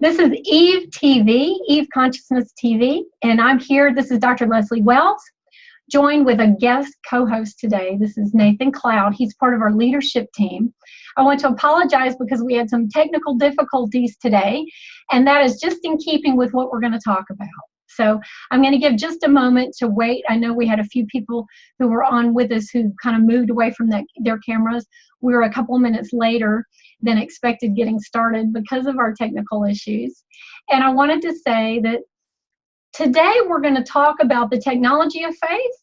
This is E.V.E TV, E.V.E Consciousness TV, and I'm here. This is Dr. Leslie Wells, joined with a guest co-host today. This is Nathan Cloud. He's part of our leadership team. I want to apologize because we had some technical difficulties today, and that is just in keeping with what we're going to talk about. So I'm going to give just a moment to wait. I know we had a few people who were on with us who kind of moved away from their cameras. We were a couple of minutes later than expected getting started because of our technical issues. And I wanted to say that today we're going to talk about the technology of faith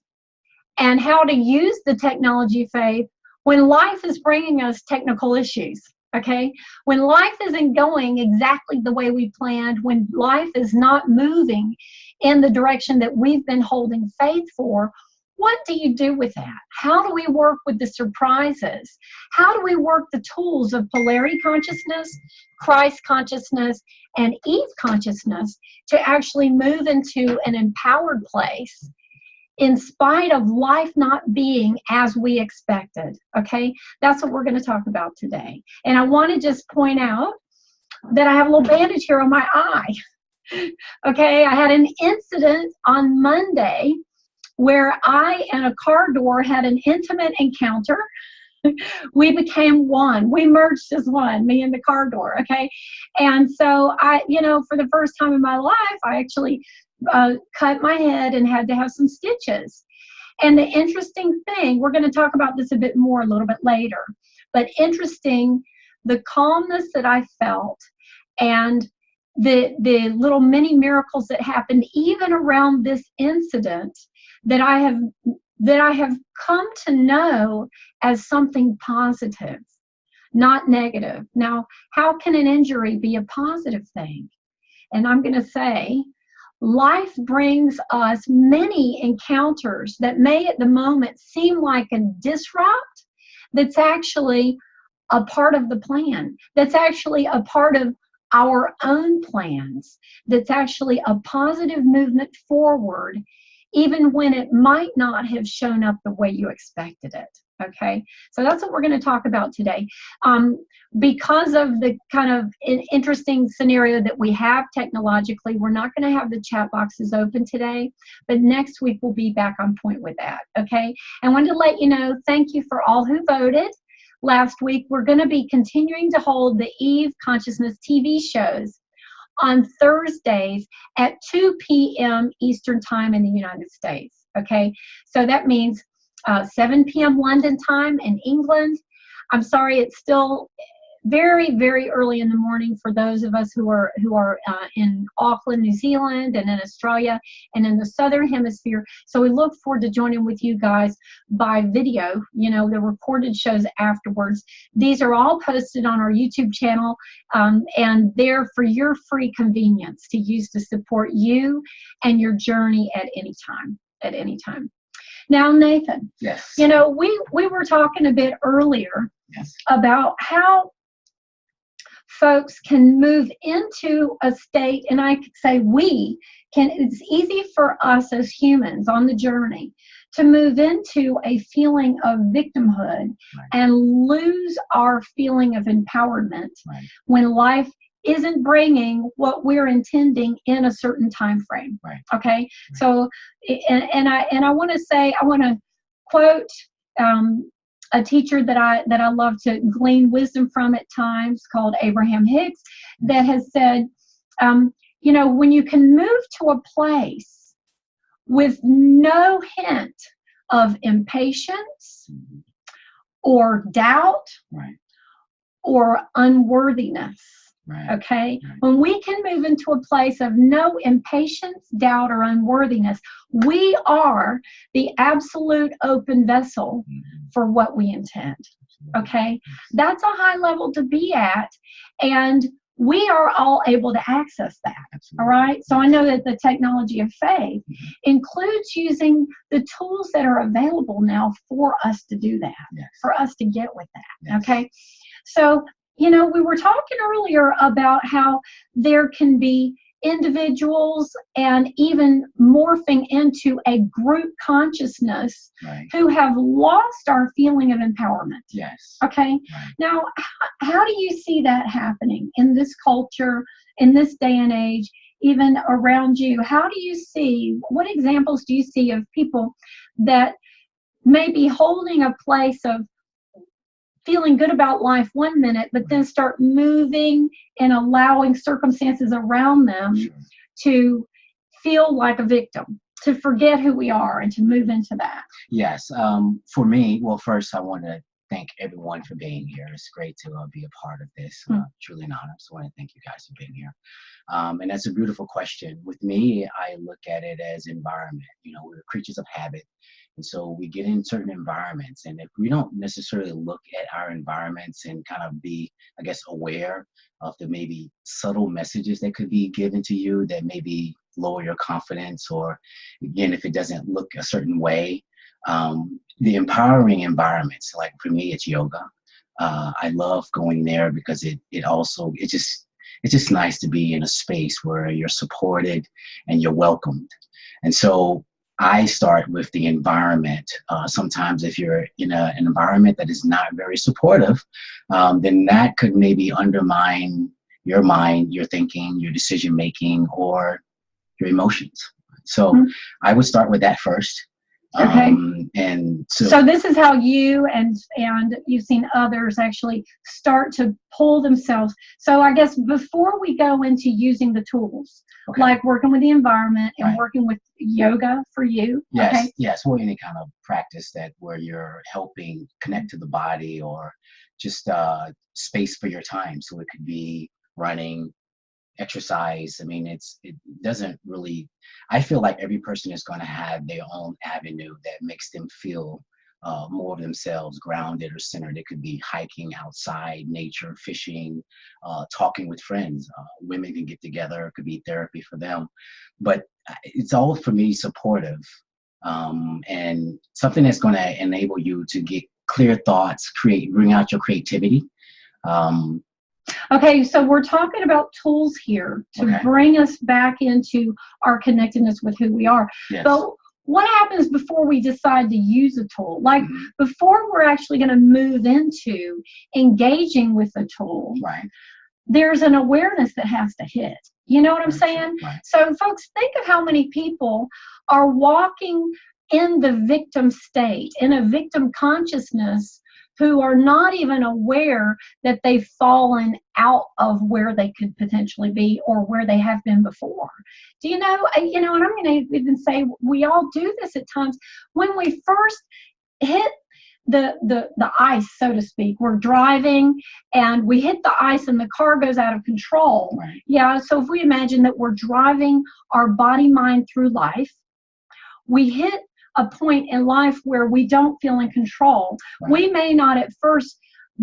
and how to use the technology of faith when life is bringing us technical issues. Okay, when life isn't going exactly the way we planned, when life is not moving in the direction that we've been holding faith for, what do you do with that? How do we work with the surprises? How do we work the tools of polarity consciousness, Christ consciousness, and E.V.E consciousness to actually move into an empowered place in spite of life not being as we expected? Okay, that's what we're going to talk about today. And I want to just point out that I have a little bandage here on my eye. Okay, I had an incident on Monday where I and a car door had an intimate encounter. We became one. We merged as one, me and the car door, okay? And so I, for the first time in my life, I actually cut my head and had to have some stitches. And the interesting thing, we're going to talk about this a bit more a little bit later, but interesting, the calmness that I felt and the little mini miracles that happened even around this incident that I have come to know as something positive, not negative. Now, how can an injury be a positive thing? And I'm going to say, life brings us many encounters that may at the moment seem like a disrupt, that's actually a part of the plan, that's actually a part of our own plans, that's actually a positive movement forward, even when it might not have shown up the way you expected it. Okay, so that's what we're going to talk about today. Because of the kind of interesting scenario that we have technologically, we're not going to have the chat boxes open today, but next week we'll be back on point with that. Okay, I wanted to let you know, thank you for all who voted. Last week, we're going to be continuing to hold the E.V.E Consciousness TV shows on Thursdays at 2 p.m. Eastern Time in the United States. Okay, so that means 7 p.m. London time in England. I'm sorry, it's still very, very early in the morning for those of us who are in Auckland, New Zealand, and in Australia, and in the Southern Hemisphere. So we look forward to joining with you guys by video, the recorded shows afterwards. These are all posted on our YouTube channel, and they're for your free convenience to use to support you and your journey at any time. Now, Nathan, yes, we were talking a bit earlier about how folks can move into a state, and I could say it's easy for us as humans on the journey to move into a feeling of victimhood and lose our feeling of empowerment when life isn't bringing what we're intending in a certain time frame. Okay, so and I want to quote a teacher that I love to glean wisdom from at times, called Abraham Hicks, that has said, when you can move to a place with no hint of impatience or doubt or unworthiness. Okay, when we can move into a place of no impatience, doubt, or unworthiness, we are the absolute open vessel for what we intend. Okay, that's a high level to be at, and we are all able to access that. All right, so I know that the technology of faith includes using the tools that are available now for us to do that, for us to get with that. Okay, so we were talking earlier about how there can be individuals and even morphing into a group consciousness who have lost our feeling of empowerment. Okay. Now, how do you see that happening in this culture in this day and age, even around you, how do you see, what examples do you see of people that may be holding a place of feeling good about life one minute, but then start moving and allowing circumstances around them to feel like a victim, to forget who we are and to move into that? Yes. For me, well, first I want to thank everyone for being here. It's great to be a part of this. Truly an honor. So I want to thank you guys for being here. And that's a beautiful question. With me, I look at it as environment. You know, we're creatures of habit. And so we get in certain environments, and if we don't necessarily look at our environments and kind of be, I guess, aware of the maybe subtle messages that could be given to you that maybe lower your confidence, or again, if it doesn't look a certain way, the empowering environments, like for me, it's yoga. I love going there because it's just nice to be in a space where you're supported and you're welcomed. And so I start with the environment. Sometimes if you're in an environment that is not very supportive, then that could maybe undermine your mind, your thinking, your decision making, or your emotions. So I would start with that first. Okay. And so this is how you and you've seen others actually start to pull themselves. So I guess before we go into using the tools, like working with the environment and working with yoga for you. Yes, yes, or any kind of practice where you're helping connect to the body, or just space for your time. So it could be running, exercise. I mean, it doesn't really, I feel like every person is going to have their own avenue that makes them feel more of themselves, grounded or centered. It could be hiking outside, nature, fishing, talking with friends. Women can get together. It could be therapy for them. But it's all, for me, supportive, and something that's going to enable you to get clear thoughts, bring out your creativity. Okay, so we're talking about tools here to bring us back into our connectedness with who we are. Yes. But what happens before we decide to use a tool? Like before we're actually going to move into engaging with the tool, there's an awareness that has to hit. You know what I'm saying? So folks, think of how many people are walking in the victim state, in a victim consciousness, who are not even aware that they've fallen out of where they could potentially be or where they have been before. Do you know, and I'm going to even say we all do this at times. When we first hit the ice, so to speak, we're driving and we hit the ice and the car goes out of control. Yeah, so if we imagine that we're driving our body, mind through life, we hit a point in life where we don't feel in control. We may not at first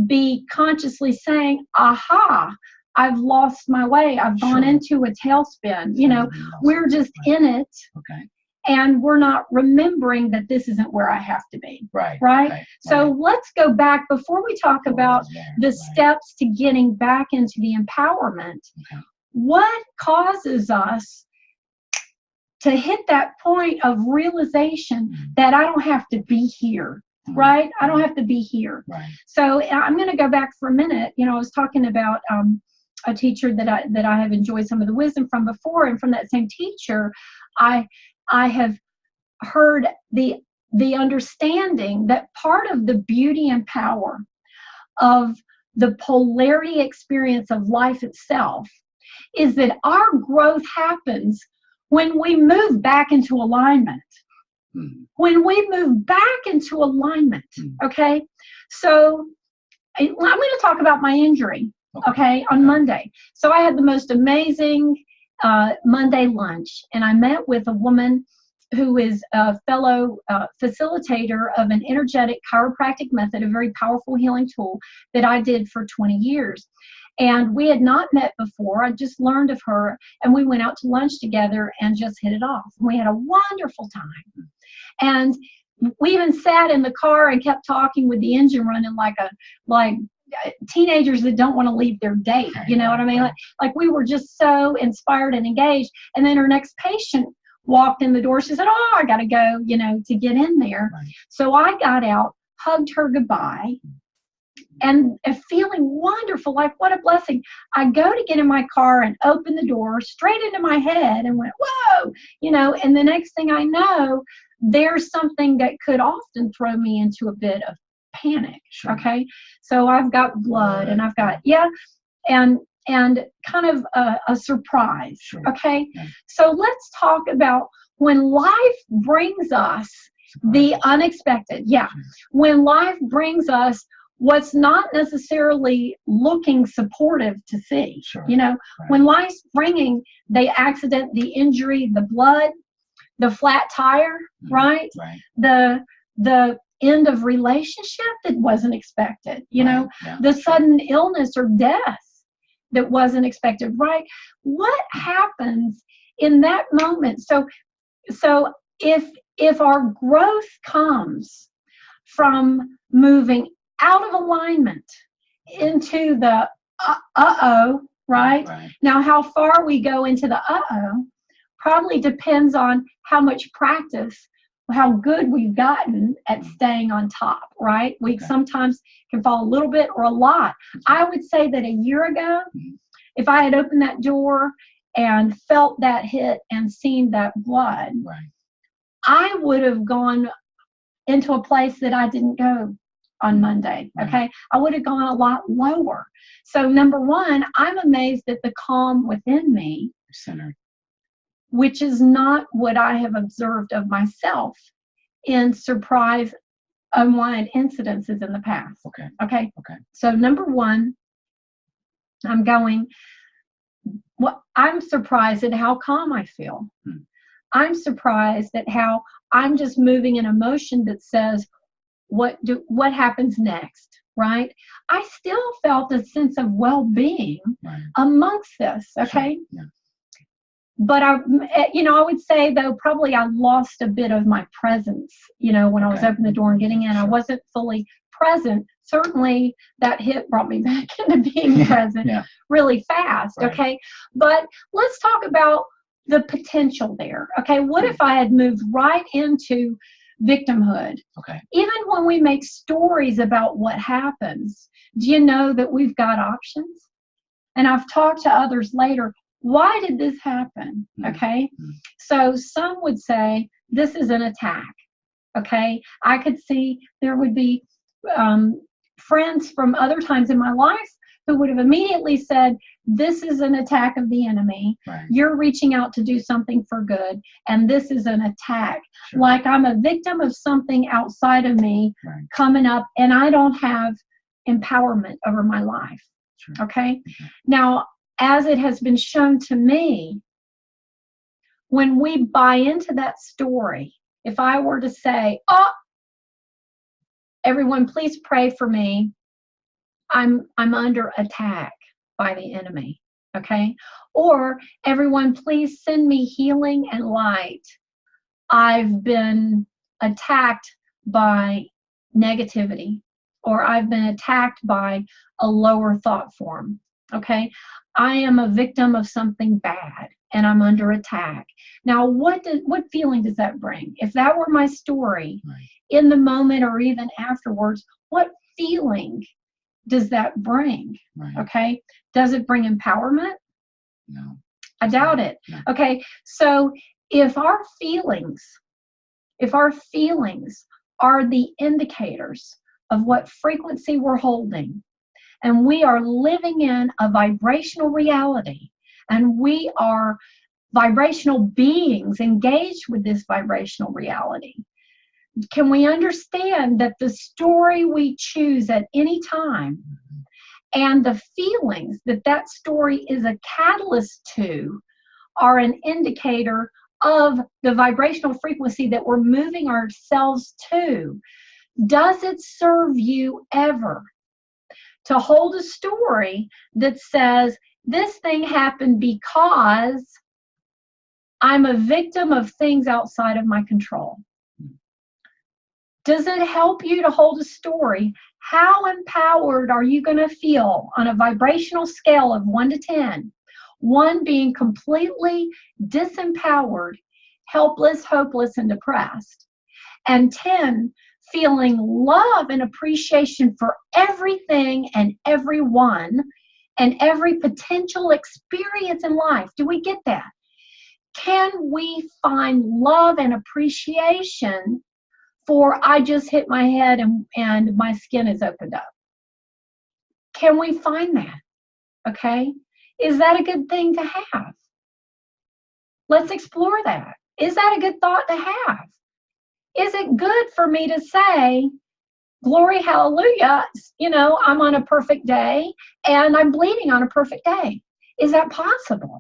be consciously saying, aha, I've lost my way. I've gone into a tailspin. We're just in it. And we're not remembering that this isn't where I have to be. So let's go back before we talk about the steps to getting back into the empowerment. What causes us to hit that point of realization that I don't have to be here, I don't have to be here. So I'm going to go back for a minute. I was talking about a teacher that I have enjoyed some of the wisdom from before, and from that same teacher, I have heard the understanding that part of the beauty and power of the polarity experience of life itself is that our growth happens when we move back into alignment. When we move back into alignment, So I'm going to talk about my injury, on Monday. So I had the most amazing Monday lunch, and I met with a woman who is a fellow facilitator of an energetic chiropractic method, a very powerful healing tool that I did for 20 years. And we had not met before. I just learned of her, and we went out to lunch together and just hit it off. We had a wonderful time. And we even sat in the car and kept talking with the engine running like teenagers that don't want to leave their date. You know what I mean? Like we were just so inspired and engaged. And then her next patient walked in the door. She said, oh, I got to go, to get in there. So I got out, hugged her goodbye, and feeling wonderful, like what a blessing. I go to get in my car and open the door straight into my head and went, whoa, and the next thing I know, there's something that could often throw me into a bit of panic. Sure. Okay. So I've got blood and I've got, and kind of a surprise. Sure. Okay. Yeah. So let's talk about when life brings us the unexpected. Yeah. When life brings us what's not necessarily looking supportive to see. Sure. Right. When life's bringing the accident, the injury, the blood, the flat tire, right? The end of relationship that wasn't expected, the sudden illness or death that wasn't expected, right? What happens in that moment? So if our growth comes from moving out of alignment into the right? Now, how far we go into the probably depends on how much practice, how good we've gotten at staying on top, right? We sometimes can fall a little bit or a lot. I would say that a year ago, if I had opened that door and felt that hit and seen that blood, I would have gone into a place that I didn't go on Monday, okay? I would have gone a lot lower. So number one, I'm amazed at the calm within me, centered, which is not what I have observed of myself in surprise unwanted incidences in the past. Okay. So number one, I'm surprised at how calm I feel. I'm surprised at how I'm just moving an emotion that says, what happens next, right? I still felt a sense of well-being amongst this, okay? Sure. Yeah. But I would say, though, probably I lost a bit of my presence, when I was opening the door and getting in. Sure. I wasn't fully present. Certainly, that hit brought me back into being present really fast, okay? But let's talk about the potential there, okay? What if I had moved right into victimhood? Okay. Even when we make stories about what happens, do you know that we've got options? And I've talked to others later, why did this happen? Okay. So some would say this is an attack. Okay. I could see there would be friends from other times in my life who would have immediately said, this is an attack of the enemy. You're reaching out to do something for good, and this is an attack. Sure. Like I'm a victim of something outside of me coming up, and I don't have empowerment over my life. Sure. Okay? Now, as it has been shown to me, when we buy into that story, if I were to say, everyone, please pray for me, I'm under attack by the enemy, okay? Or everyone, please send me healing and light. I've been attacked by negativity, or I've been attacked by a lower thought form, okay? I am a victim of something bad, and I'm under attack. Now, what feeling does that bring? If that were my story, in the moment or even afterwards, what feeling does that bring? Okay. Does it bring empowerment? No. I doubt it. No. Okay. So if our feelings are the indicators of what frequency we're holding, and we are living in a vibrational reality, and we are vibrational beings engaged with this vibrational reality, can we understand that the story we choose at any time and the feelings that story is a catalyst to are an indicator of the vibrational frequency that we're moving ourselves to? Does it serve you ever to hold a story that says, this thing happened because I'm a victim of things outside of my control? Does it help you to hold a story? How empowered are you going to feel on a vibrational scale of 1 to 10? 1 being completely disempowered, helpless, hopeless, and depressed. And 10, feeling love and appreciation for everything and everyone and every potential experience in life. Do we get that? Can we find love and appreciation for I just hit my head and my skin is opened up? Can we find that? Okay? Is that a good thing to have? Let's explore that. Is that a good thought to have? Is it good for me to say, glory, hallelujah, I'm on a perfect day and I'm bleeding on a perfect day? Is that possible?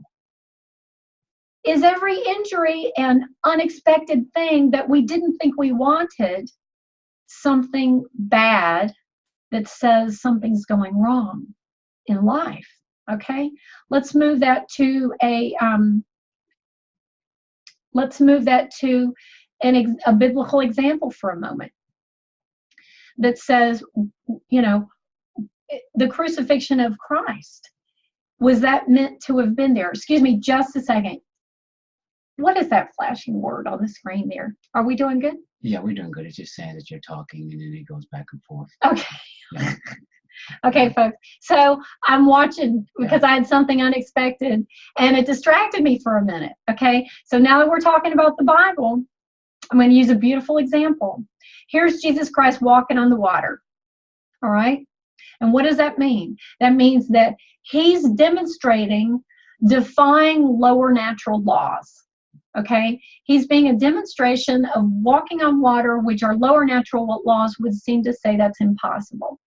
Is every injury and unexpected thing that we didn't think we wanted something bad that says something's going wrong in life? Okay, let's move that to a biblical example for a moment that says, the crucifixion of Christ. Was that meant to have been there? Excuse me, just a second. What is that flashing word on the screen there? Are we doing good? Yeah, we're doing good. It's just saying that you're talking and then it goes back and forth. Okay. Yeah. Okay, folks. So I'm watching because I had something unexpected and it distracted me for a minute. Okay. So now that we're talking about the Bible, I'm going to use a beautiful example. Here's Jesus Christ walking on the water. All right. And what does that mean? That means that he's demonstrating defying lower natural laws. Okay. He's being a demonstration of walking on water, which our lower natural laws would seem to say that's impossible.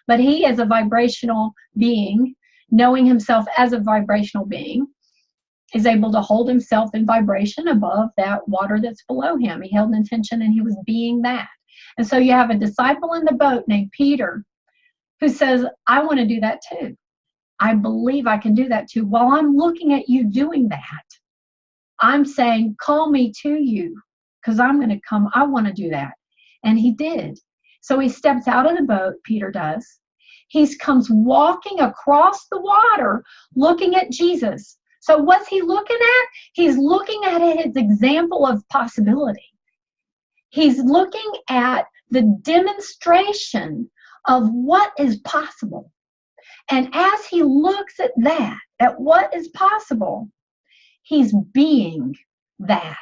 But he, as a vibrational being, knowing himself as a vibrational being, is able to hold himself in vibration above that water that's below him. He held intention and he was being that. And so you have a disciple in the boat named Peter who says, I want to do that too. I believe I can do that too. While I'm looking at you doing that, I'm saying, call me to you because I'm going to come. I want to do that. And he did. So he steps out of the boat, Peter does. He comes walking across the water, looking at Jesus. So what's he looking at? He's looking at his example of possibility. He's looking at the demonstration of what is possible. And as he looks at that, at what is possible, he's being that.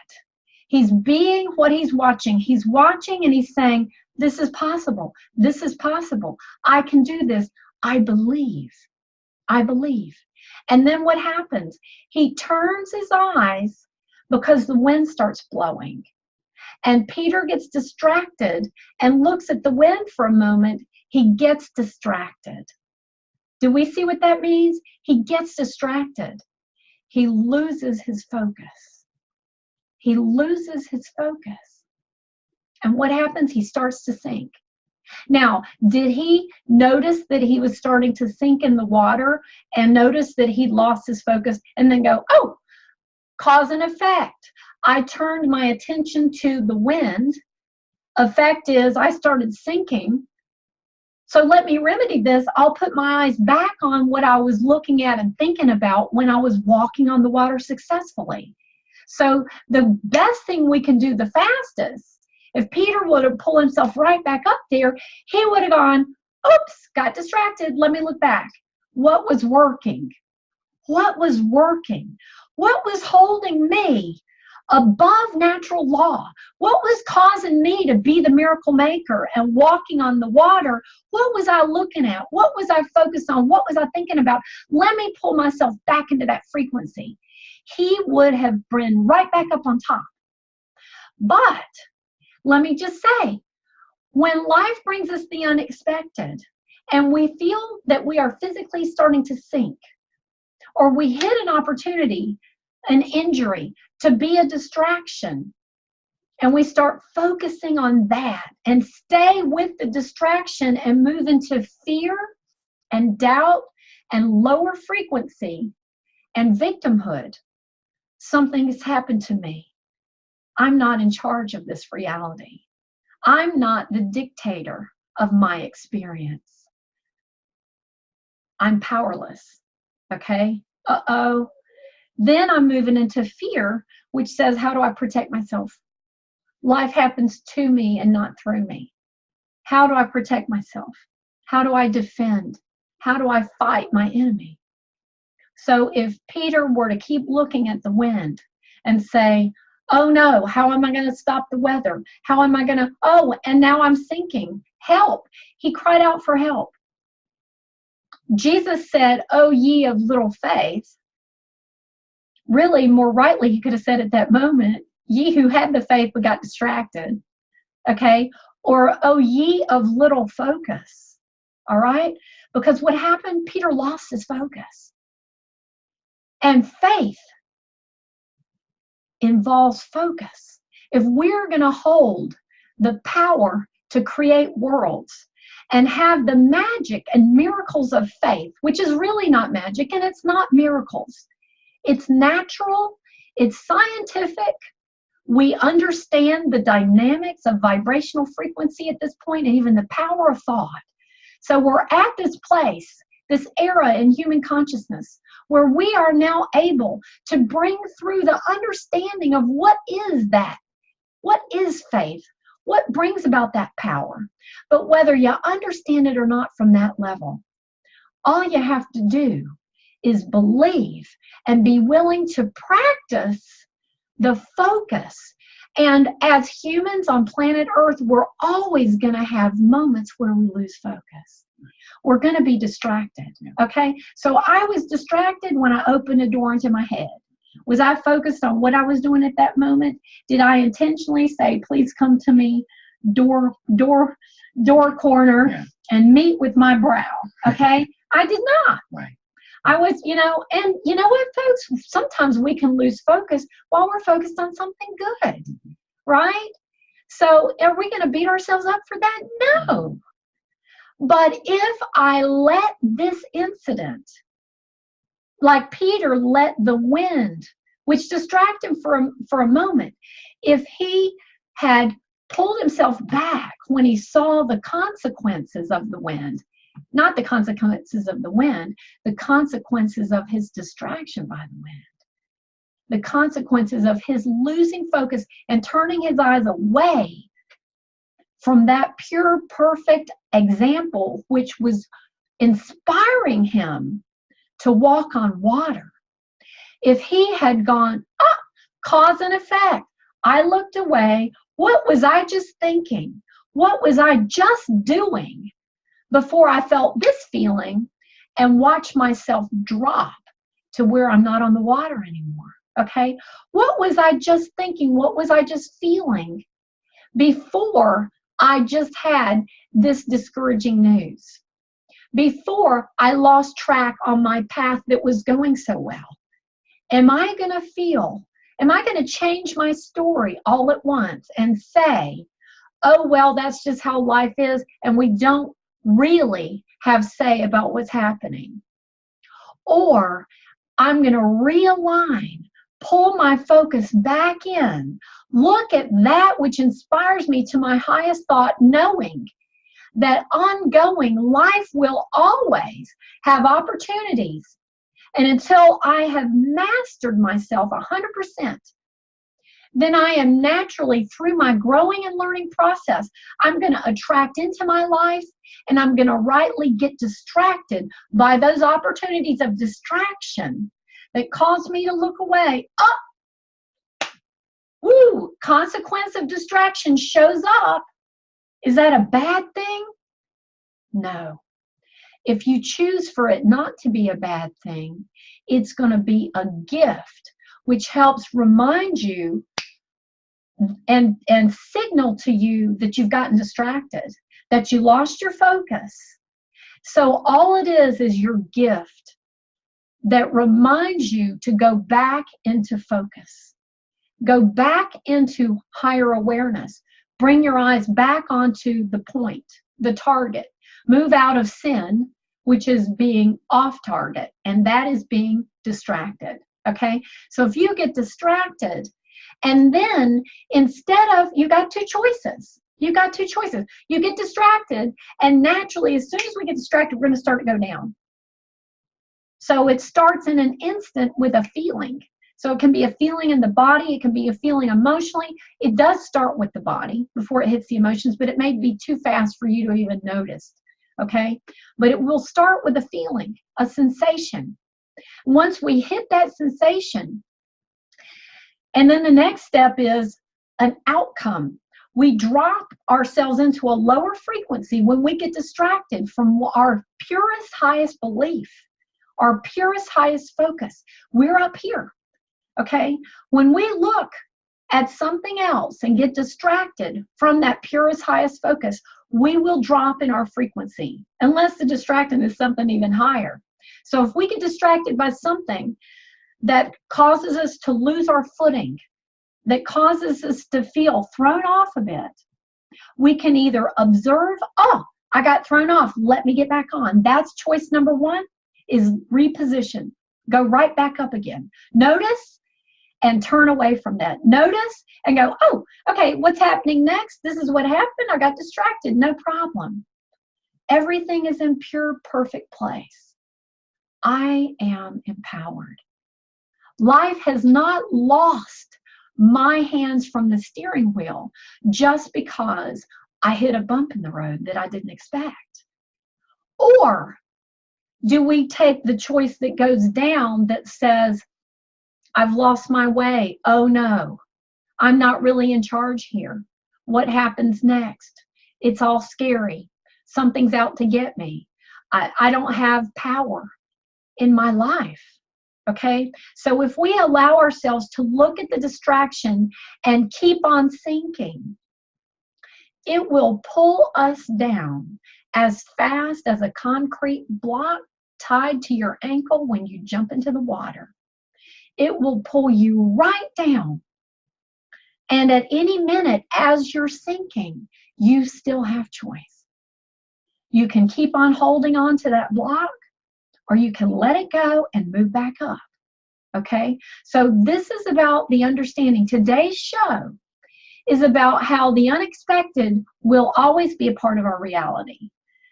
He's being what he's watching. He's watching and he's saying, this is possible. This is possible. I can do this. I believe. I believe. And then what happens? He turns his eyes because the wind starts blowing. And Peter gets distracted and looks at the wind for a moment. He gets distracted. Do we see what that means? He gets distracted. He loses his focus. He loses his focus. And what happens? He starts to sink. Now, did he notice that he was starting to sink in the water and notice that he'd lost his focus and then go, oh, cause and effect. I turned my attention to the wind. Effect is I started sinking. So let me remedy this. I'll put my eyes back on what I was looking at and thinking about when I was walking on the water successfully. So the best thing we can do the fastest, if Peter would have pulled himself right back up there, he would have gone, oops, got distracted. Let me look back. What was working? What was working? What was holding me above natural law? What was causing me to be the miracle maker and walking on the water? What was I looking at? What was I focused on? What was I thinking about? Let me pull myself back into that frequency. He would have been right back up on top. But let me just say, when life brings us the unexpected and we feel that we are physically starting to sink, or we hit an opportunity, an injury, to be a distraction, and we start focusing on that and stay with the distraction and move into fear and doubt and lower frequency and victimhood, something has happened to me. I'm not in charge of this reality. I'm not the dictator of my experience. I'm powerless. Okay? Uh-oh. Then I'm moving into fear, which says, how do I protect myself? Life happens to me and not through me. How do I protect myself? How do I defend? How do I fight my enemy? So if Peter were to keep looking at the wind and say, oh no, how am I going to stop the weather? How am I going to, oh, and now I'm sinking. Help. He cried out for help. Jesus said, oh, ye of little faith. Really, more rightly, he could have said at that moment, ye who had the faith but got distracted. Okay? Or, oh, ye of little focus. All right? Because what happened? Peter lost his focus. And faith involves focus. If we're going to hold the power to create worlds and have the magic and miracles of faith, which is really not magic and it's not miracles, it's natural, it's scientific. We understand the dynamics of vibrational frequency at this point and even the power of thought. So we're at this place, this era in human consciousness, where we are now able to bring through the understanding of what is that? What is faith? What brings about that power? But whether you understand it or not from that level, all you have to do is believe and be willing to practice the focus. And as humans on planet Earth, we're always going to have moments where we lose focus. We're going to be distracted, okay? So I was distracted when I opened a door into my head. Was I focused on what I was doing at that moment? Did I intentionally say, please come to me, door corner, and meet with my brow, okay? I did not. Right. I was, and you know what, folks? Sometimes we can lose focus while we're focused on something good, right? So are we going to beat ourselves up for that? No. But if I let this incident, like Peter let the wind, which distracted him for a moment, if he had pulled himself back when he saw the consequences of the wind, not the consequences of the wind, the consequences of his distraction by the wind, the consequences of his losing focus and turning his eyes away from that pure, perfect example, which was inspiring him to walk on water. If he had gone, cause and effect, I looked away, what was I just thinking? What was I just doing before I felt this feeling and watched myself drop to where I'm not on the water anymore, okay? What was I just thinking? What was I just feeling before I just had this discouraging news? Before I lost track on my path that was going so well? Am I going to change my story all at once and say, oh, well, that's just how life is, and we don't really have say about what's happening? Or I'm going to realign, pull my focus back in, look at that which inspires me to my highest thought, knowing that ongoing life will always have opportunities. And until I have mastered myself 100%, then I am naturally, through my growing and learning process, I'm going to attract into my life, and I'm going to rightly get distracted by those opportunities of distraction that cause me to look away. Consequence of distraction shows up. Is that a bad thing? No. If you choose for it not to be a bad thing, it's going to be a gift, which helps remind you and signal to you that you've gotten distracted, that you lost your focus. So all it is your gift that reminds you to go back into focus. Go back into higher awareness. Bring your eyes back onto the point, the target. Move out of sin, which is being off target, and that is being distracted, okay? So if you get distracted, and then instead of, you got two choices. You get distracted, and naturally, as soon as we get distracted, we're going to start to go down. So it starts in an instant with a feeling. So it can be a feeling in the body. It can be a feeling emotionally. It does start with the body before it hits the emotions, but it may be too fast for you to even notice. Okay? But it will start with a feeling, a sensation. Once we hit that sensation, and then the next step is an outcome. We drop ourselves into a lower frequency when we get distracted from our purest, highest belief, our purest, highest focus. We're up here. Okay, when we look at something else and get distracted from that purest, highest focus, we will drop in our frequency, unless the distraction is something even higher. So if we get distracted by something that causes us to lose our footing, that causes us to feel thrown off a bit, we can either observe, oh, I got thrown off, let me get back on. That's choice number one, is reposition. Go right back up again. Notice and turn away from that. Notice and go, oh, okay, what's happening next? This is what happened. I got distracted. No problem. Everything is in pure, perfect place. I am empowered. Life has not lost my hands from the steering wheel just because I hit a bump in the road that I didn't expect. Or do we take the choice that goes down that says, I've lost my way. Oh no, I'm not really in charge here. What happens next? It's all scary. Something's out to get me. I don't have power in my life. Okay? So if we allow ourselves to look at the distraction and keep on thinking, it will pull us down as fast as a concrete block tied to your ankle when you jump into the water. It will pull you right down. And at any minute, as you're sinking, you still have choice. You can keep on holding on to that block, or you can let it go and move back up. Okay? So this is about the understanding. Today's show is about how the unexpected will always be a part of our reality.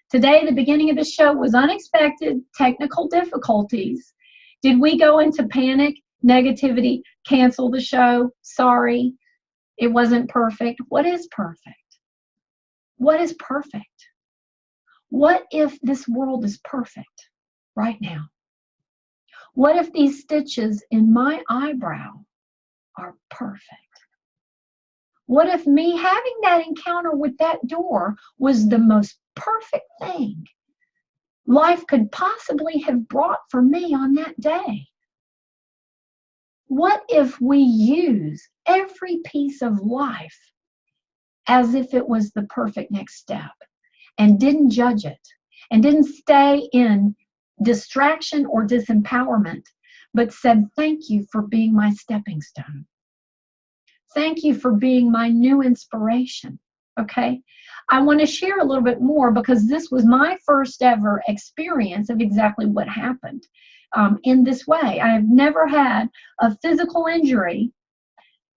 Today, the beginning of the show was unexpected technical difficulties. Did we go into panic, negativity, cancel the show? Sorry, it wasn't perfect. What is perfect? What is perfect? What if this world is perfect right now? What if these stitches in my eyebrow are perfect? What if me having that encounter with that door was the most perfect thing life could possibly have brought for me on that day? What if we use every piece of life as if it was the perfect next step and didn't judge it and didn't stay in distraction or disempowerment, but said, thank you for being my stepping stone. Thank you for being my new inspiration. Okay? I want to share a little bit more because this was my first ever experience of exactly what happened. In this way, I have never had a physical injury.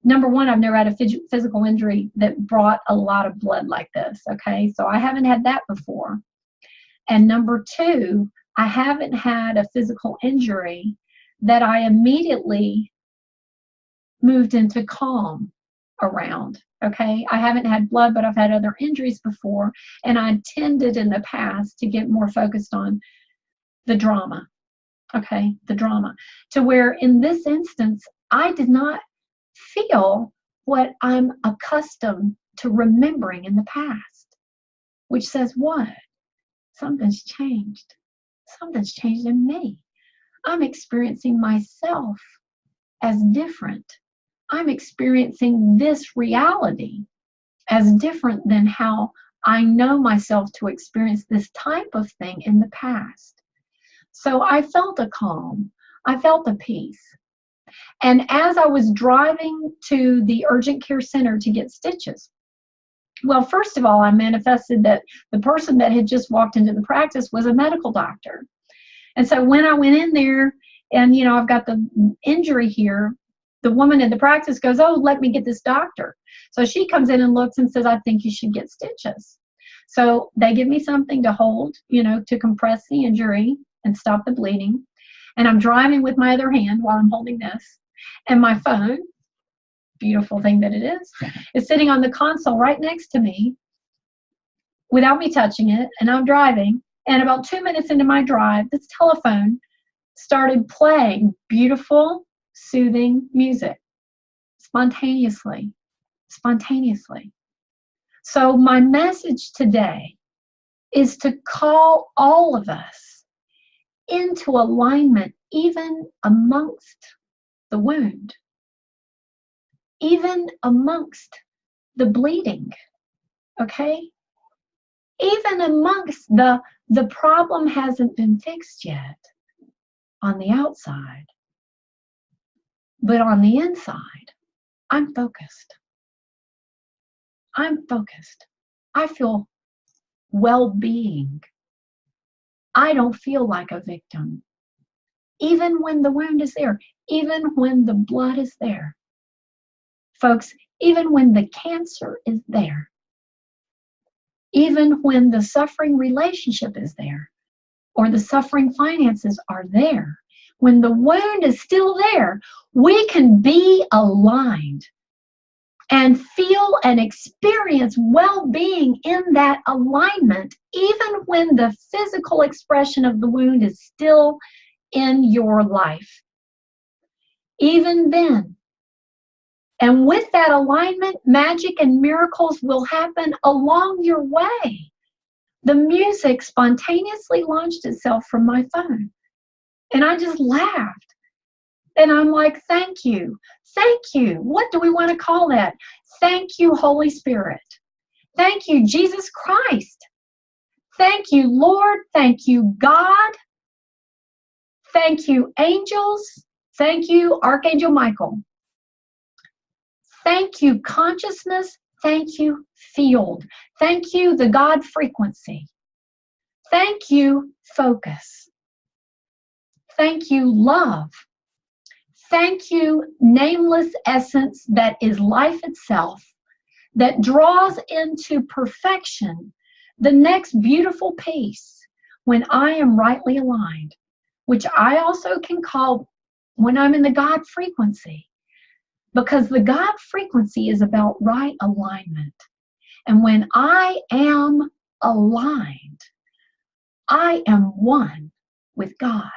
Number one, I've never had a physical injury that brought a lot of blood like this, okay? So I haven't had that before. And number two, I haven't had a physical injury that I immediately moved into calm around, okay? I haven't had blood, but I've had other injuries before, and I tended in the past to get more focused on the drama. Okay, the drama. To where in this instance, I did not feel what I'm accustomed to remembering in the past, which says what? Something's changed. Something's changed in me. I'm experiencing myself as different. I'm experiencing this reality as different than how I know myself to experience this type of thing in the past. So I felt a calm. I felt a peace. And as I was driving to the urgent care center to get stitches, well, first of all, I manifested that the person that had just walked into the practice was a medical doctor. And so when I went in there and, you know, I've got the injury here, the woman in the practice goes, oh, let me get this doctor. So she comes in and looks and says, I think you should get stitches. So they give me something to hold, you know, to compress the injury and stop the bleeding. And I'm driving with my other hand while I'm holding this. And my phone, beautiful thing that it is sitting on the console right next to me without me touching it, and I'm driving. And about 2 minutes into my drive, this telephone started playing beautiful, soothing music spontaneously. So my message today is to call all of us into alignment, even amongst the wound, even amongst the bleeding, okay? Even amongst the problem hasn't been fixed yet on the outside, but on the inside, I'm focused. I feel well-being. I don't feel like a victim. Even when the wound is there, even when the blood is there. Folks, even when the cancer is there, even when the suffering relationship is there, or the suffering finances are there, when the wound is still there, we can be aligned and feel and experience well-being in that alignment, even when the physical expression of the wound is still in your life. Even then. And with that alignment, magic and miracles will happen along your way. The music spontaneously launched itself from my phone. And I just laughed. And I'm like, thank you. Thank you. What do we want to call that? Thank you, Holy Spirit. Thank you, Jesus Christ. Thank you, Lord. Thank you, God. Thank you, angels. Thank you, Archangel Michael. Thank you, consciousness. Thank you, field. Thank you, the God frequency. Thank you, focus. Thank you, love. Thank you, nameless essence that is life itself, that draws into perfection the next beautiful piece when I am rightly aligned, which I also can call when I'm in the God frequency, because the God frequency is about right alignment. And when I am aligned, I am one with God.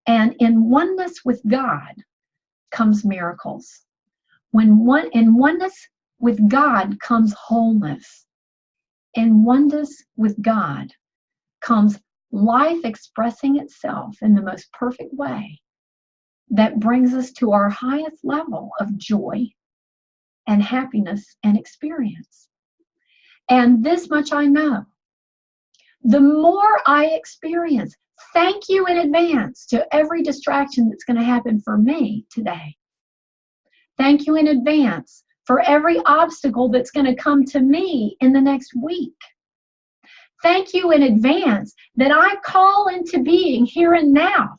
And in oneness with God comes miracles. In oneness with God comes wholeness. In oneness with God comes life expressing itself in the most perfect way that brings us to our highest level of joy and happiness and experience. And this much I know. The more I experience, thank you in advance to every distraction that's going to happen for me today. Thank you in advance for every obstacle that's going to come to me in the next week. Thank you in advance that I call into being here and now.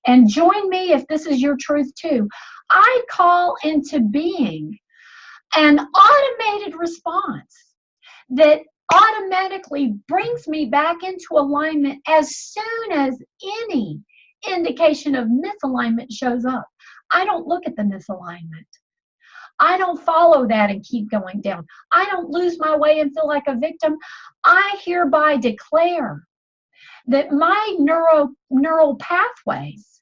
And join me if this is your truth too. I call into being an automated response that automatically brings me back into alignment as soon as any indication of misalignment shows up. I don't look at the misalignment. I don't follow that and keep going down. I don't lose my way and feel like a victim. I hereby declare that my neural pathways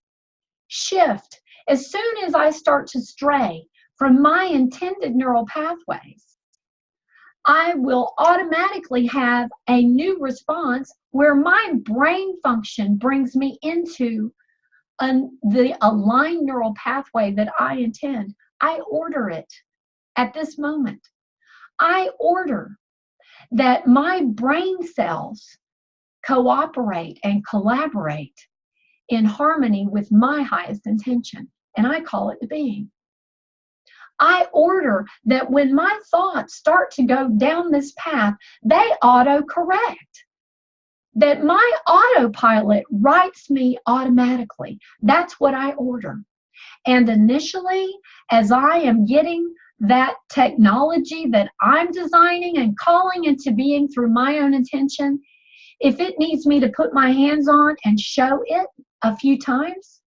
shift as soon as I start to stray from my intended neural pathways. I will automatically have a new response where my brain function brings me into the aligned neural pathway that I intend. I order it at this moment. I order that my brain cells cooperate and collaborate in harmony with my highest intention, and I call it the being. I order that when my thoughts start to go down this path, they auto-correct. That my autopilot writes me automatically. That's what I order. And initially, as I am getting that technology that I'm designing and calling into being through my own intention, if it needs me to put my hands on and show it a few times,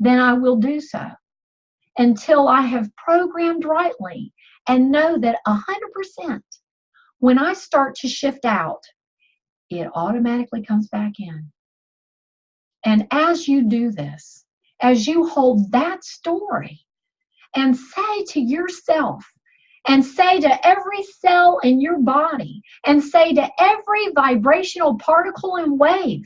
then I will do so until I have programmed rightly and know that 100%, when I start to shift out, it automatically comes back in. And as you do this, as you hold that story and say to yourself, and say to every cell in your body, and say to every vibrational particle and wave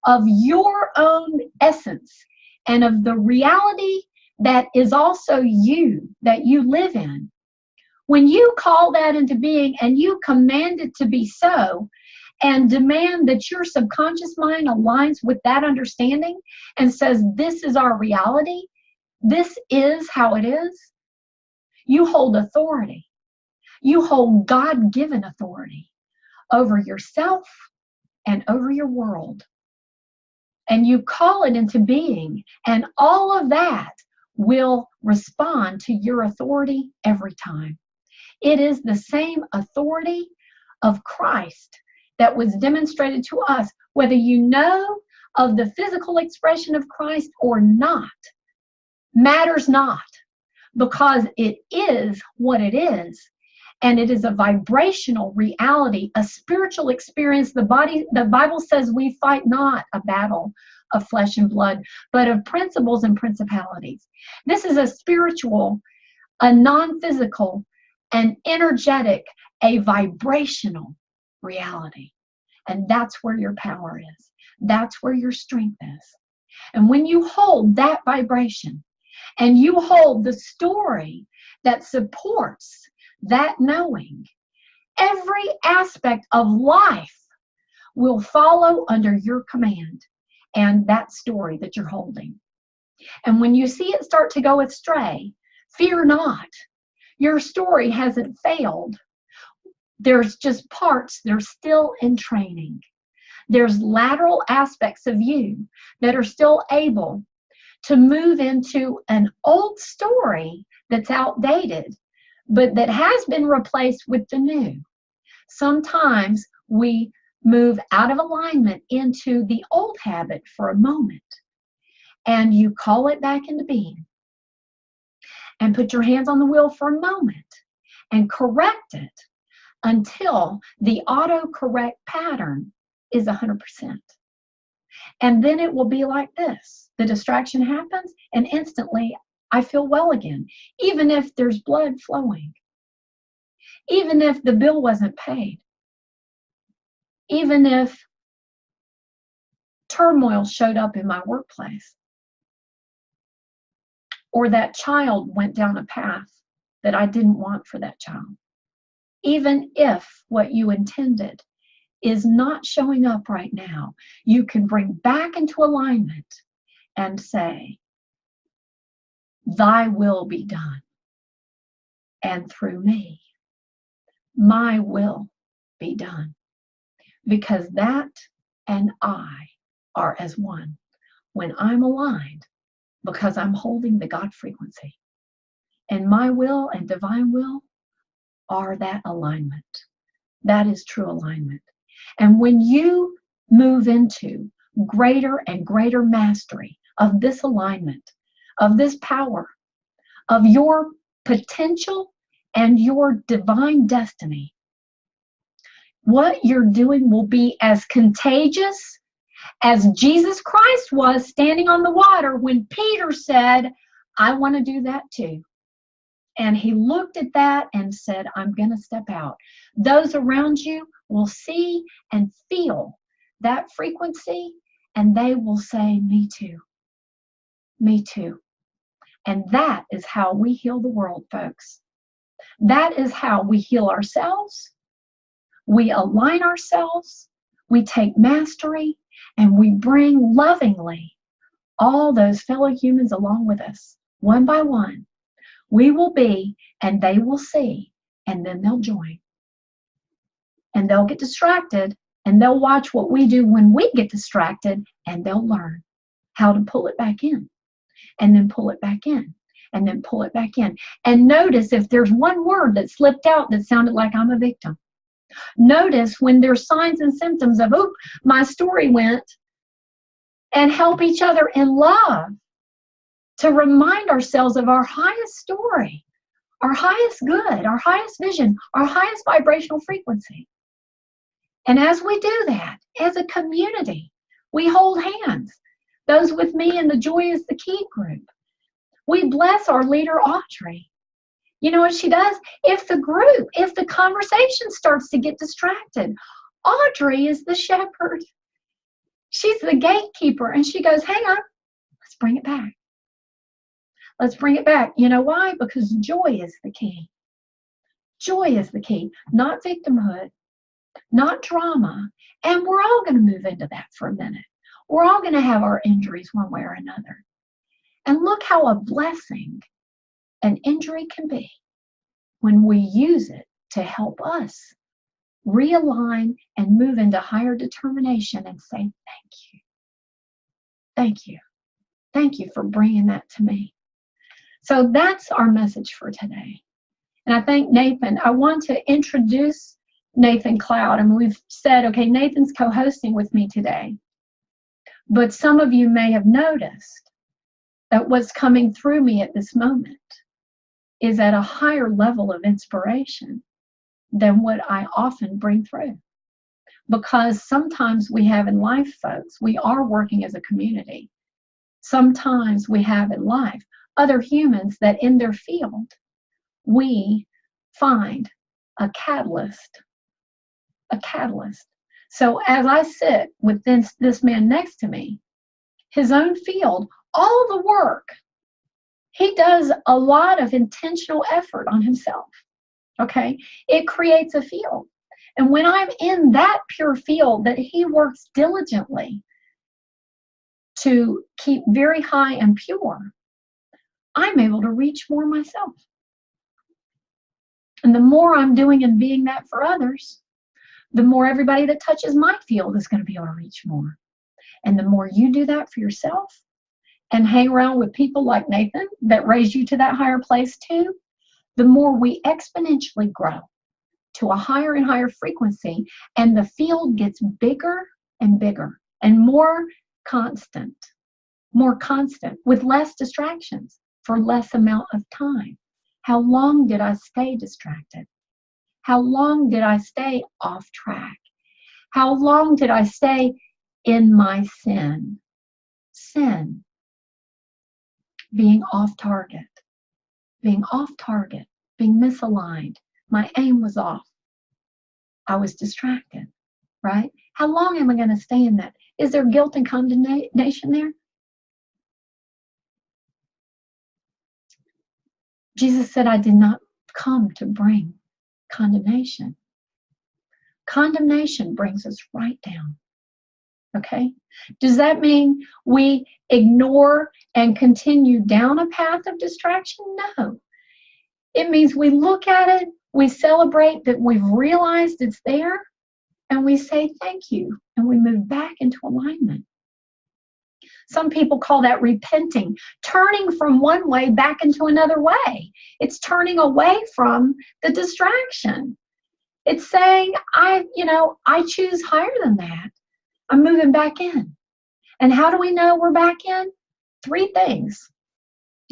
of your own essence and of the reality that is also you, that you live in, when you call that into being and you command it to be so, and demand that your subconscious mind aligns with that understanding and says, this is our reality, this is how it is, you hold authority. You hold God-given authority over yourself and over your world. And you call it into being, and all of that will respond to your authority every time. It is the same authority of Christ that was demonstrated to us, whether you know of the physical expression of Christ or not, matters not, because it is what it is. And it is a vibrational reality, a spiritual experience. The Bible says we fight not a battle of flesh and blood, but of principles and principalities. This is a spiritual, a non-physical, an energetic, a vibrational reality. And that's where your power is. That's where your strength is. And when you hold that vibration and you hold the story that supports that knowing, every aspect of life will follow under your command and that story that you're holding. And when you see it start to go astray, fear not. Your story hasn't failed. There's just parts, they're still in training. There's lateral aspects of you that are still able to move into an old story that's outdated, but that has been replaced with the new. Sometimes we move out of alignment into the old habit for a moment, and you call it back into being, and put your hands on the wheel for a moment, and correct it until the autocorrect pattern is 100%. And then it will be like this. The distraction happens, and instantly I feel well again, even if there's blood flowing, even if the bill wasn't paid, even if turmoil showed up in my workplace, or that child went down a path that I didn't want for that child. Even if what you intended is not showing up right now, you can bring back into alignment and say, thy will be done, and through me, my will be done. Because that and I are as one when I'm aligned, because I'm holding the God frequency. And my will and divine will are that alignment. That is true alignment. And when you move into greater and greater mastery of this alignment, of this power, of your potential and your divine destiny, what you're doing will be as contagious as Jesus Christ was standing on the water when Peter said, I want to do that too. And he looked at that and said, I'm going to step out. Those around you will see and feel that frequency, and they will say, me too. Me too. And that is how we heal the world, folks. That is how we heal ourselves. We align ourselves. We take mastery, and we bring lovingly all those fellow humans along with us, one by one. We will be, and they will see, and then they'll join. And they'll get distracted, and they'll watch what we do when we get distracted, and they'll learn how to pull it back in, and then pull it back in, and then pull it back in. And notice if there's one word that slipped out that sounded like I'm a victim. Notice when there's signs and symptoms of, oh, my story went, and help each other in love to remind ourselves of our highest story, our highest good, our highest vision, our highest vibrational frequency. And as we do that, as a community, we hold hands. Those with me in the Joy is the Key group. We bless our leader, Audrey. You know what she does? If the conversation starts to get distracted, Audrey is the shepherd. She's the gatekeeper, and she goes, hang on, let's bring it back. Let's bring it back. You know why? Because joy is the key. Joy is the key, not victimhood, not drama. And we're all going to move into that for a minute. We're all going to have our injuries one way or another. And look how a blessing an injury can be when we use it to help us realign and move into higher determination and say, thank you. Thank you. Thank you for bringing that to me. So that's our message for today. And I thank Nathan. I want to introduce Nathan Cloud. And we've said, okay, Nathan's co-hosting with me today. But some of you may have noticed that what's coming through me at this moment is at a higher level of inspiration than what I often bring through. Because sometimes we have in life, folks, we are working as a community. Sometimes we have in life other humans that in their field, we find a catalyst. A catalyst. So as I sit with this man next to me, his own field, all the work, he does a lot of intentional effort on himself. Okay? It creates a field. And when I'm in that pure field that he works diligently to keep very high and pure, I'm able to reach more myself. And the more I'm doing and being that for others, the more everybody that touches my field is going to be able to reach more. And the more you do that for yourself and hang around with people like Nathan that raise you to that higher place too, the more we exponentially grow to a higher and higher frequency, and the field gets bigger and bigger and more constant with less distractions for less amount of time. How long did I stay distracted? How long did I stay off track? How long did I stay in my sin? Sin. Being off target. Being misaligned. My aim was off. I was distracted, right? How long am I going to stay in that? Is there guilt and condemnation there? Jesus said, I did not come to bring condemnation. Condemnation brings us right down. Okay? Does that mean we ignore and continue down a path of distraction? No. It means we look at it, we celebrate that we've realized it's there, and we say thank you, and we move back into alignment. Some people call that repenting, turning from one way back into another way. It's turning away from the distraction. It's saying, I choose higher than that. I'm moving back in. And how do we know we're back in? 3 things.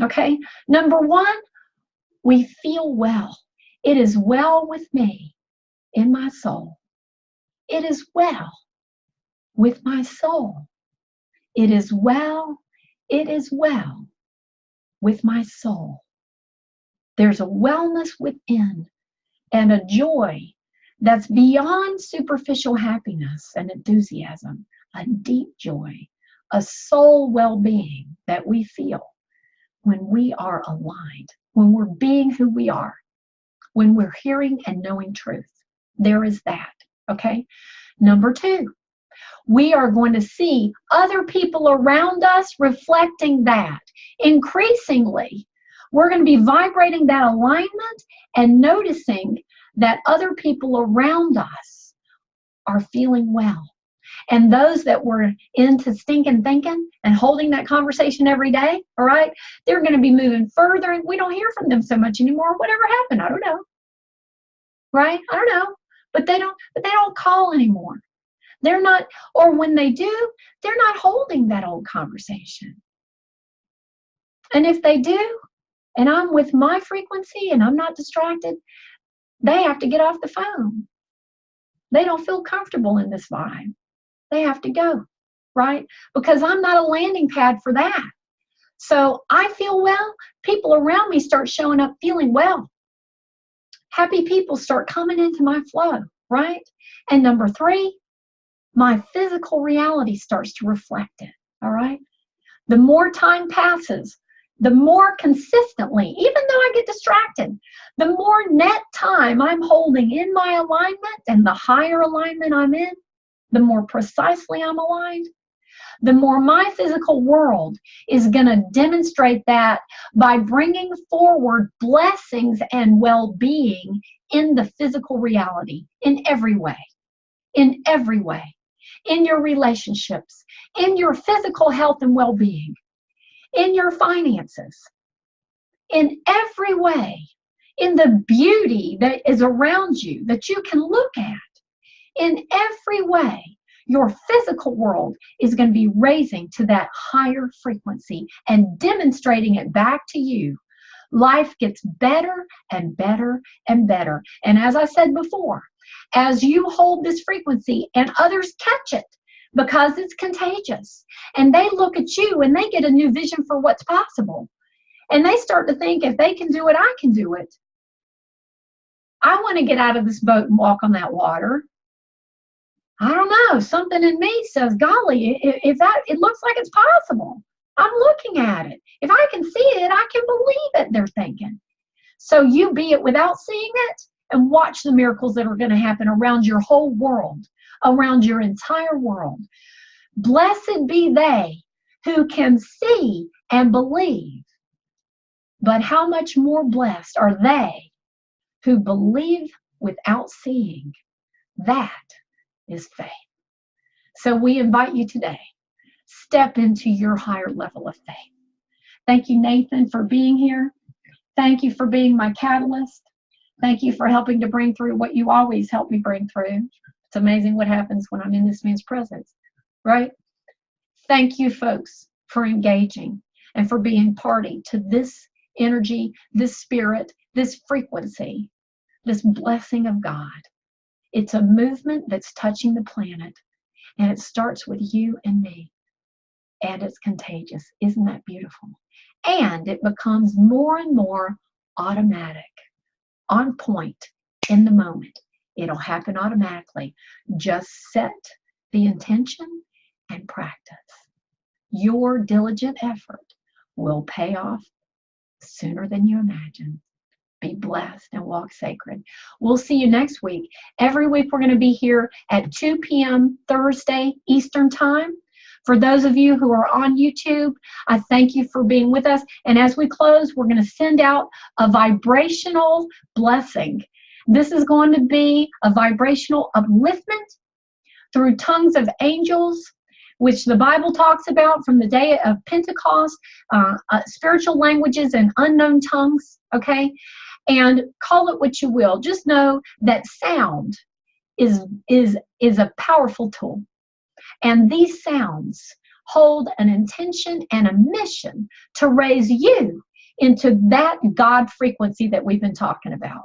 Okay? Number 1, we feel well. It is well with me in my soul. It is well with my soul. It is well with my soul. There's a wellness within and a joy that's beyond superficial happiness and enthusiasm, a deep joy, a soul well-being that we feel when we are aligned, when we're being who we are, when we're hearing and knowing truth. There is that, okay? Number 2, we are going to see other people around us reflecting that. Increasingly, we're going to be vibrating that alignment and noticing that other people around us are feeling well. And those that were into stinking thinking and holding that conversation every day, all right, they're going to be moving further, and we don't hear from them so much anymore. Whatever happened, I don't know. Right? I don't know. But they don't call anymore. They're not, or when they do, they're not holding that old conversation. And if they do, and I'm with my frequency and I'm not distracted, they have to get off the phone. They don't feel comfortable in this vibe. They have to go, right? Because I'm not a landing pad for that. So I feel well, people around me start showing up feeling well. Happy people start coming into my flow, right? And number 3, my physical reality starts to reflect it, all right? The more time passes, the more consistently, even though I get distracted, the more net time I'm holding in my alignment, and the higher alignment I'm in, the more precisely I'm aligned, the more my physical world is going to demonstrate that by bringing forward blessings and well-being in the physical reality, in every way, in every way, in your relationships, in your physical health and well-being, in your finances, in every way, in the beauty that is around you that you can look at. In every way, your physical world is going to be raising to that higher frequency and demonstrating it back to you. Life gets better and better and better. And as I said before, as you hold this frequency and others catch it, because it's contagious, and they look at you and they get a new vision for what's possible, and they start to think, if they can do it, I can do it. I want to get out of this boat and walk on that water. I don't know, something in me says, golly, if that, it looks like it's possible. I'm looking at it. If I can see it, I can believe it, they're thinking. So you be it without seeing it, and watch the miracles that are going to happen around your whole world, around your entire world. Blessed be they who can see and believe. But how much more blessed are they who believe without seeing? That is faith. So we invite you today, step into your higher level of faith. Thank you, Nathan, for being here. Thank you for being my catalyst. Thank you for helping to bring through what you always help me bring through. It's amazing what happens when I'm in this man's presence, right? Thank you, folks, for engaging and for being party to this energy, this spirit, this frequency, this blessing of God. It's a movement that's touching the planet, and it starts with you and me, and it's contagious. Isn't that beautiful? And it becomes more and more automatic, on point, in the moment. It'll happen automatically. Just set the intention and practice. Your diligent effort will pay off sooner than you imagine. Be blessed and walk sacred. We'll see you next week. Every week we're going to be here at 2 p.m. Thursday Eastern Time. For those of you who are on YouTube, I thank you for being with us. And as we close, we're going to send out a vibrational blessing. This is going to be a vibrational upliftment through tongues of angels, which the Bible talks about from the day of Pentecost, spiritual languages and unknown tongues, okay? And call it what you will. Just know that sound is a powerful tool. And these sounds hold an intention and a mission to raise you into that God frequency that we've been talking about.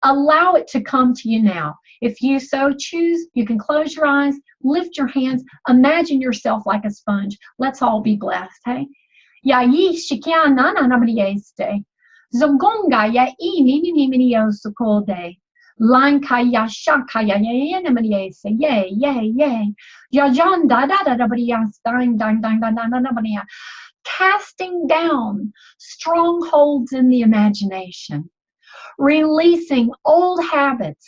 Allow it to come to you now. If you so choose, you can close your eyes, lift your hands, imagine yourself like a sponge. Let's all be blessed, hey? Ya yi shikia na na na este. Zongonga ya I ni ni ni ni osukode. Lankaya shakaya ya na este. Yay, yay, yay. Ya jan da da da da bria stein dang dang da na na bria. Casting down strongholds in the imagination. Releasing old habits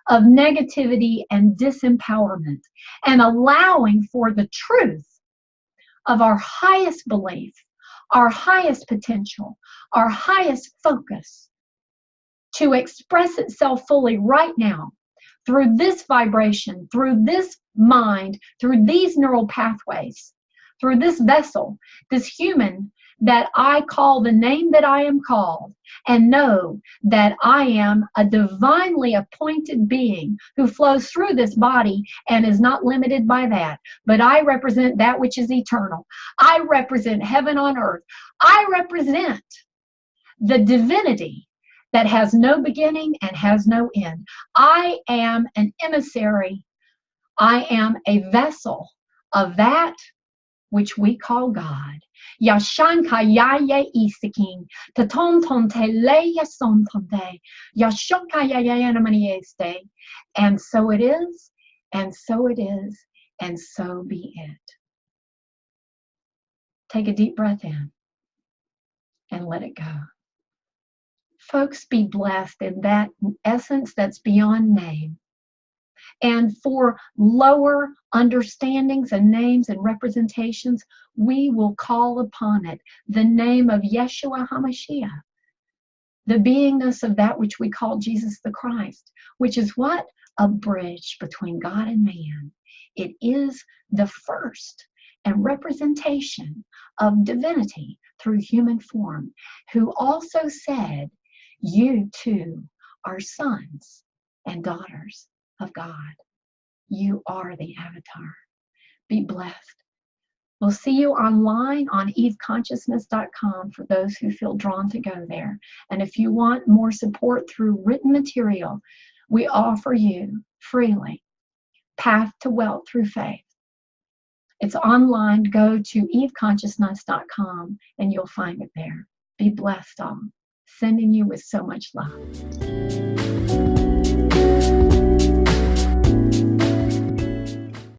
of negativity and disempowerment, and allowing for the truth of our highest belief, our highest potential, our highest focus to express itself fully right now through this vibration, through this mind, through these neural pathways, through this vessel, this human, that I call the name that I am called, and know that I am a divinely appointed being who flows through this body and is not limited by that. But I represent that which is eternal. I represent heaven on earth. I represent the divinity that has no beginning and has no end. I am an emissary. I am a vessel of that which we call God. Yashankayaya isiking, tatontonteleya sontonte, yashonkayaya namanieste. And so it is, and so it is, and so be it. Take a deep breath in and let it go. Folks, be blessed in that essence that's beyond name. And for lower understandings and names and representations, we will call upon it, the name of Yeshua HaMashiach, the beingness of that which we call Jesus the Christ, which is what? A bridge between God and man. It is the first and representation of divinity through human form, who also said, you too are sons and daughters of God. You are the avatar. Be blessed. We'll see you online on EveConsciousness.com for those who feel drawn to go there. And if you want more support through written material, we offer you freely Path to Wealth Through Faith. It's online. Go to EveConsciousness.com and you'll find it there. Be blessed all. Sending you with so much love.